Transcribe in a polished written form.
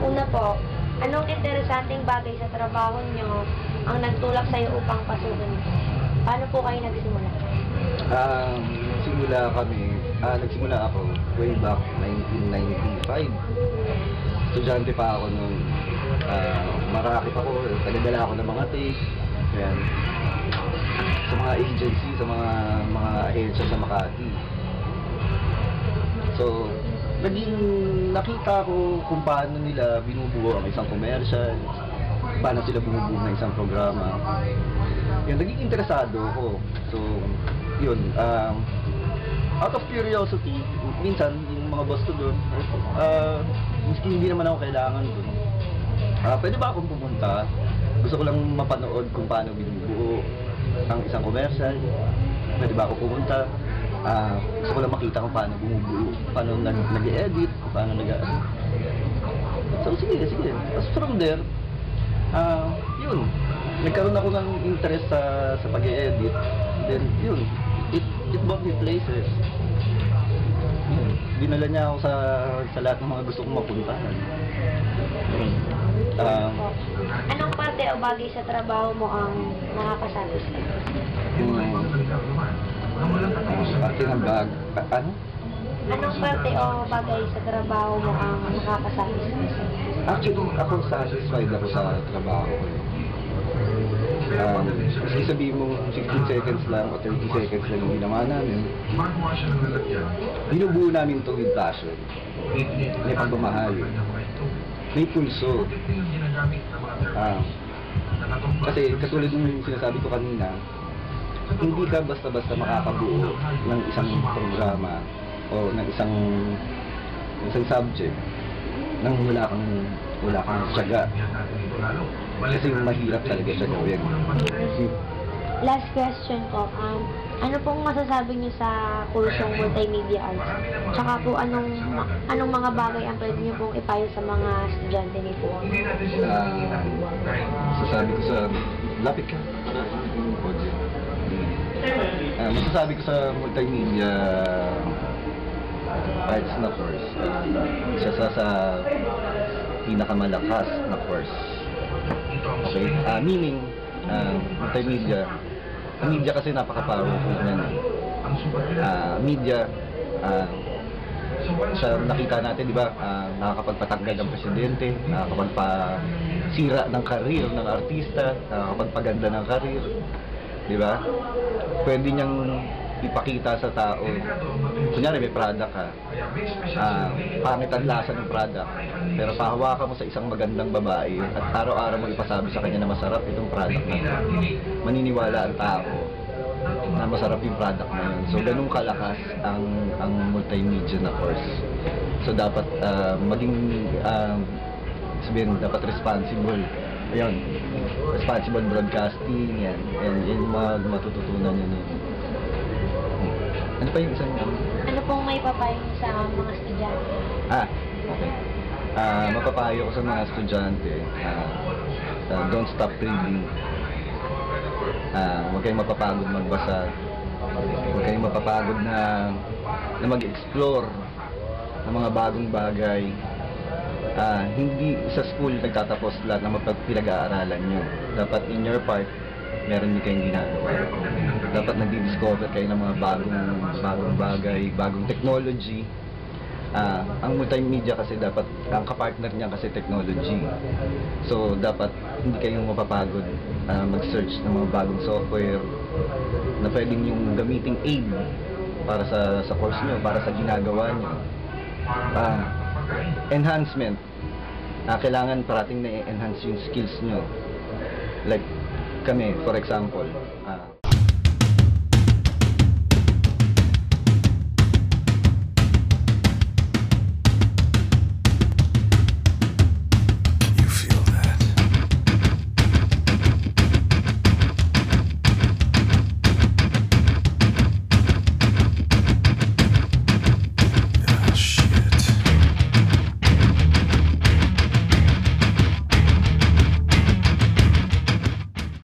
Una po, anong interesanteng bagay sa trabaho nyo ang nagtulak sa'yo upang pasukin ito? Paano po kayo nagsimula? Nagsimula ako way back 1995. Estudyante pa ako nung marakit ako, tagadala ako ng mga tape. Ayan. Sa mga agency, sa mga ahensya sa Makati. So, nakita ko kung paano nila binubuo ang isang commercial, paano sila bumubuo ng isang programa. Yun, naging interesado ako. So, yun, out of curiosity, minsan, yung mga boss ko doon, miski hindi naman ako kailangan doon. Pwede ba akong pumunta? Gusto ko lang mapanood kung paano binubuo ang isang commercial. Pwede ba ako pumunta? Gusto ko lang makita kung paano bumubuo, paano nag-edit, paano So, sige. Tapos from there, yun, nagkaroon ako ng interest sa pag-edit. Then, yun, it brought me places. Yun, dinala niya ako sa lahat ng mga gusto kong mapuntahan. Anong parte o bagay sa trabaho mo ang nakakasatisfy? Parte ng bag, ano? Anong parte o bagay sa trabaho mo ang nakakasatisfy sa'yo? Actually, ako satisfied ako sa trabaho ko. Kasi sabihin mo 15 seconds lang o 30 seconds lang yung ginawa namin. Binubuo namin ito with passion. May pagmamahal. May pulso. Kasi katulad ng sinasabi ko kanina, hindi ka basta-basta makakabuo ng isang programa o ng isang subject nang wala kang tiyaga. Kasi mahirap talaga siya gawin. Last question po, ano pong masasabi niyo sa kursong multimedia arts? Tsaka po anong mga bagay ang pwede niyo pong ipayo sa mga estudyante nito? Masasabi ko sa lapit ka. Masasabi ko sa multimedia arts na course, isa sa pinakamalakas na course. Okay? Meaning, multimedia, ang media kasi napaka-powerful niyan. Media, sa nakita natin, di ba, nakakapagpatanggal ng presidente, nakakapagpasira ng karir ng artista, nakakapagpaganda ng karir, di ba? Pwede niyang ipakita sa tao. Kunyari may product ka, pangit ang lasa ng product, pero pahawakan mo sa isang magandang babae at araw-araw mo ipasabi sa kanya na masarap itong product na yun, maniniwala ang tao na masarap yung product na yun. So ganun kalakas ang multimedia na course. So dapat dapat responsible. Ayun, responsible broadcasting, yan yung matututunan yun. Ano pa yung isang Ano pong may papayo sa mga estudyante? Okay. Mapapayo ko sa mga estudyante, don't stop reading. Huwag kayong mapapagod magbasa. Huwag kayong mapapagod na mag-explore ng mga bagong bagay. Hindi sa school nagtatapos lahat ng pinag-aaralan nyo. Dapat in your part, meron din kayong ginagawa. Dapat nagdi-discover kayo ng mga bagong bagay, bagong technology. Ang multimedia kasi dapat, ang kapartner niya kasi technology. So, dapat hindi kayong mapapagod mag-search ng mga bagong software na pwedeng yung gamiting aid para sa course nyo, para sa ginagawa nyo. Enhancement. Kailangan parating na i-enhance yung skills nyo. Like, kami, for example,